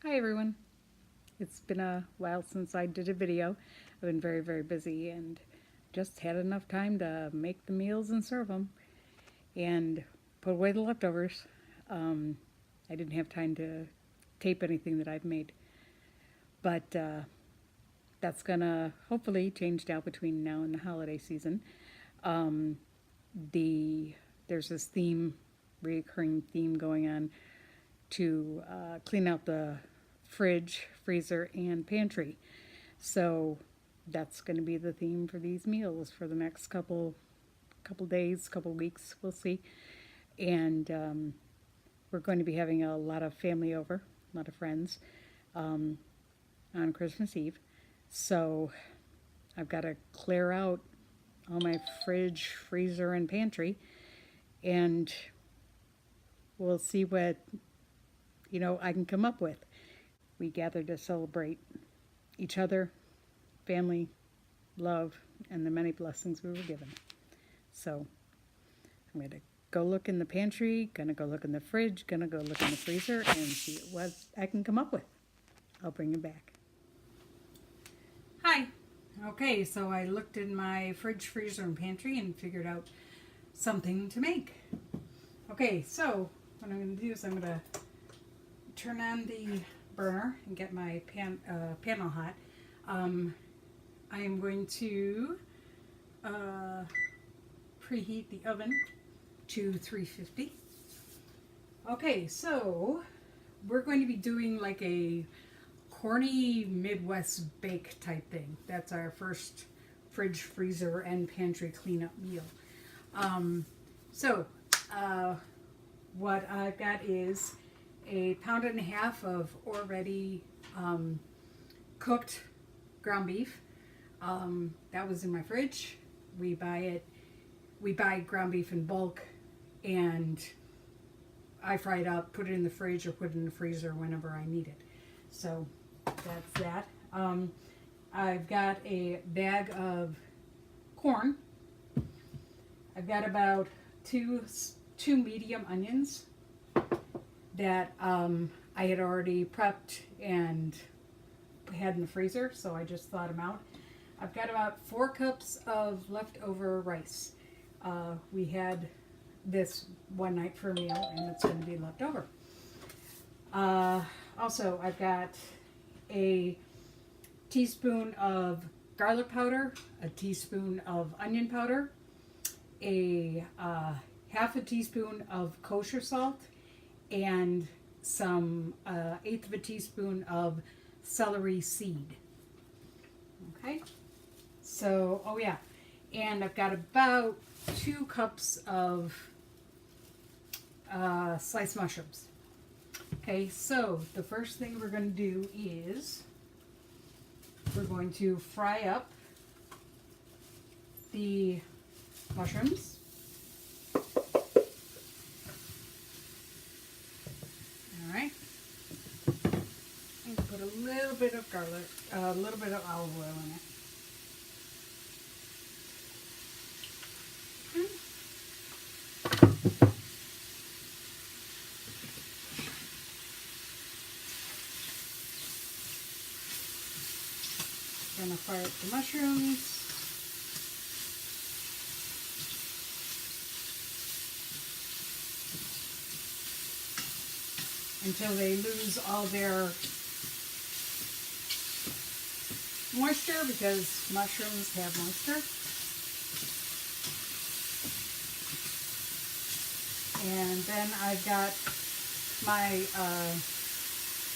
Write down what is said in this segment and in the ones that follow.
Hi everyone. It's been a while since I did a video. I've been very busy and just had enough time to make the meals and serve them and put away the leftovers. Um, I didn't have time to tape anything that I've made, but that's gonna hopefully change now between now and the holiday season. Um, there's this recurring theme going on to clean out the fridge, freezer, and pantry. So that's going to be the theme for these meals for the next couple days, couple weeks. We'll see. And we're going to be having a lot of family over, a lot of friends um, on Christmas Eve. So I've got to clear out all my fridge, freezer, and pantry, and we'll see what I can come up with. We gather to celebrate each other, family, love, and the many blessings we were given. So I'm going to go look in the pantry, gonna go look in the fridge, gonna go look in the freezer and see what I can come up with. I'll bring it back. Hi. Okay, so I looked in my fridge, freezer, and pantry and figured out something to make. Okay, so what I'm going to do is I'm going to turn on the burner and get my panel hot. I am going to preheat the oven to 350. Okay, so we're going to be doing like a corny Midwest bake type thing. That's our first fridge, freezer, and pantry cleanup meal. So what I've got is a pound and a half of already cooked ground beef. That was in my fridge. We buy ground beef in bulk, and I fry it up, put it in the fridge, or put it in the freezer whenever I need it. So that's that. I've got a bag of corn. I've got about two medium onions that I had already prepped and had in the freezer, so I just thawed them out. I've got about 4 cups of leftover rice. We had this one night for a meal, and it's going to be left over. Also, I've got a teaspoon of garlic powder, a teaspoon of onion powder, a half a teaspoon of kosher salt, and some 1/8 of a teaspoon of celery seed. Okay, so and I've got about 2 cups of sliced mushrooms. Okay, so the first thing we're going to do is we're going to fry up the mushrooms. All right. And put a little bit of garlic, a little bit of olive oil in it. Gonna fry up the mushrooms. Until they lose all their moisture, because mushrooms have moisture. And then I've got my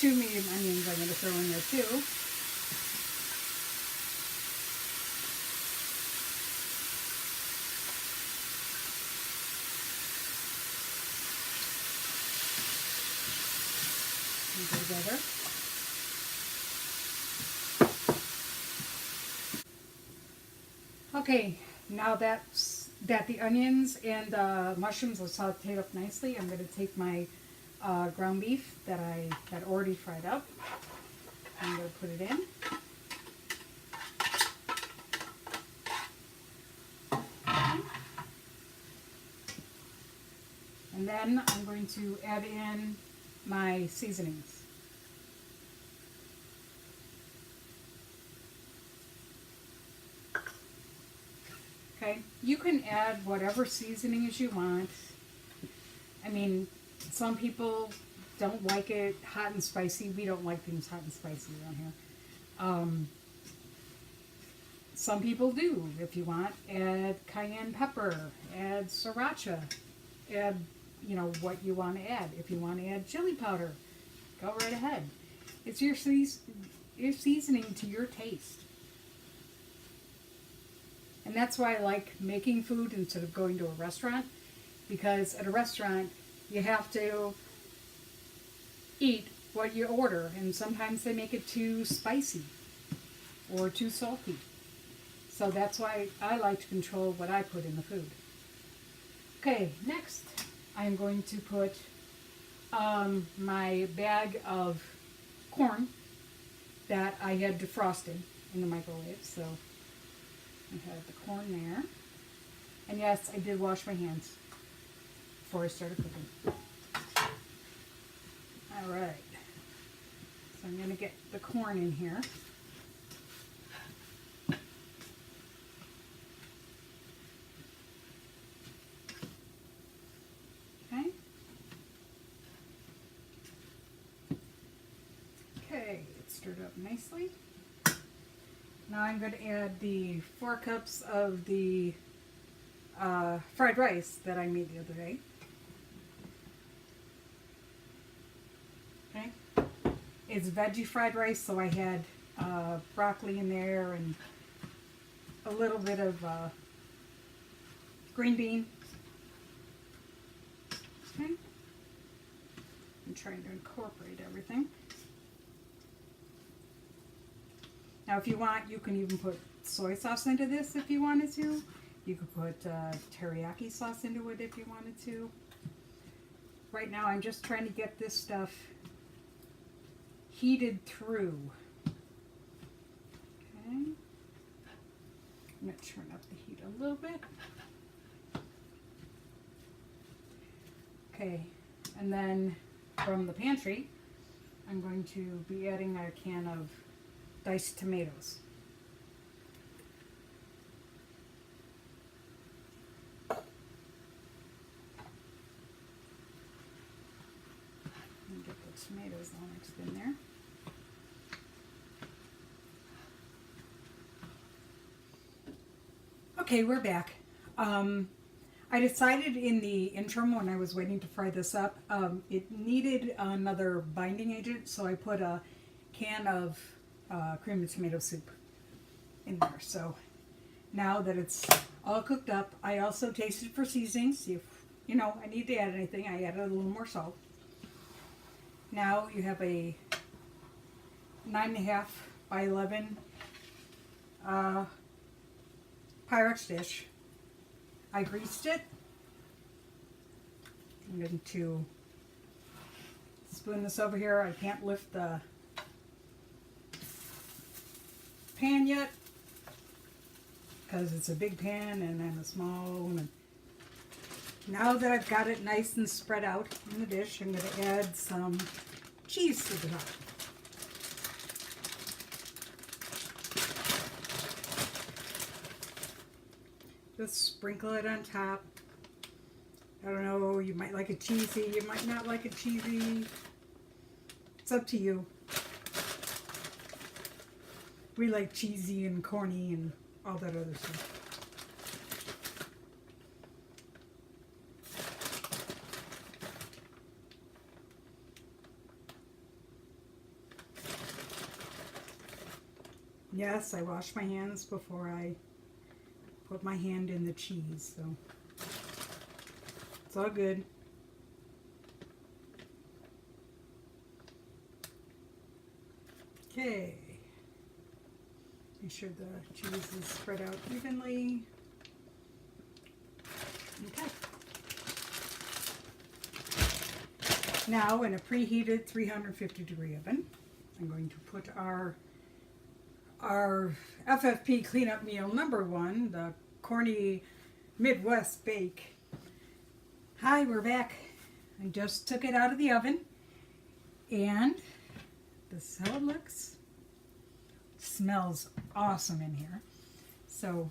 2 medium onions I'm going to throw in there too. Together. Okay, now that the onions and the mushrooms are sauteed up nicely, I'm going to take my ground beef that I had already fried up. I'm going to put it in. And then I'm going to add in my seasonings. Okay, you can add whatever seasonings you want. I mean, some people don't like it hot and spicy. We don't like things hot and spicy around here. Some people do. If you want, add cayenne pepper, add sriracha, add, what you want to add. If you want to add chili powder, go right ahead. It's your seasoning to your taste. And that's why I like making food instead of going to a restaurant, because at a restaurant you have to eat what you order, and sometimes they make it too spicy or too salty. So that's why I like to control what I put in the food. Okay, next I'm going to put my bag of corn that I had defrosted in the microwave. So I have the corn there. And yes, I did wash my hands before I started cooking. All right. So I'm going to get the corn in here. Okay. Okay, it's stirred up nicely. Now I'm going to add the 4 cups of the fried rice that I made the other day. Okay. It's veggie fried rice, so I had broccoli in there and a little bit of green bean. Okay. I'm trying to incorporate everything. Now, if you want, you can even put soy sauce into this if you wanted to. You could put teriyaki sauce into it if you wanted to. Right now, I'm just trying to get this stuff heated through. Okay. I'm going to turn up the heat a little bit. Okay, and then from the pantry, I'm going to be adding a can of diced tomatoes. And get the tomatoes all mixed in there. Okay, we're back. I decided in the interim when I was waiting to fry this up, it needed another binding agent, so I put a can of cream of tomato soup in there. So now that it's all cooked up, I also tasted for seasonings. See if I need to add anything. I added a little more salt. Now you have a 9.5 by 11 Pyrex dish. I greased it. I'm going to spoon this over here. I can't lift the pan yet because it's a big pan and I'm a small woman. Now that I've got it nice and spread out in the dish, I'm going to add some cheese to the top. Just sprinkle it on top. I don't know, you might like it cheesy, you might not like it cheesy. It's up to you. We like cheesy and corny and all that other stuff. Yes, I wash my hands before I put my hand in the cheese, so it's all good. Okay. Make sure the cheese is spread out evenly. Okay. Now in a preheated 350-degree oven, I'm going to put our FFP cleanup meal number 1, the corny Midwest bake. Hi, we're back. I just took it out of the oven, and this is how it looks. It smells awesome in here. So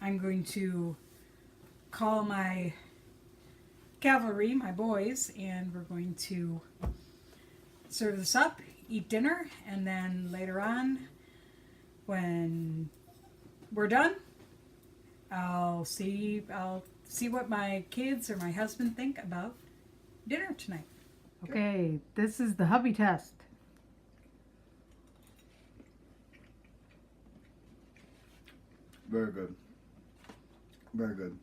I'm going to call my cavalry, my boys, and we're going to serve this up, eat dinner, and then later on, when we're done, I'll see what my kids or my husband think about dinner tonight. Okay, this is the hubby test. Very good. Very good.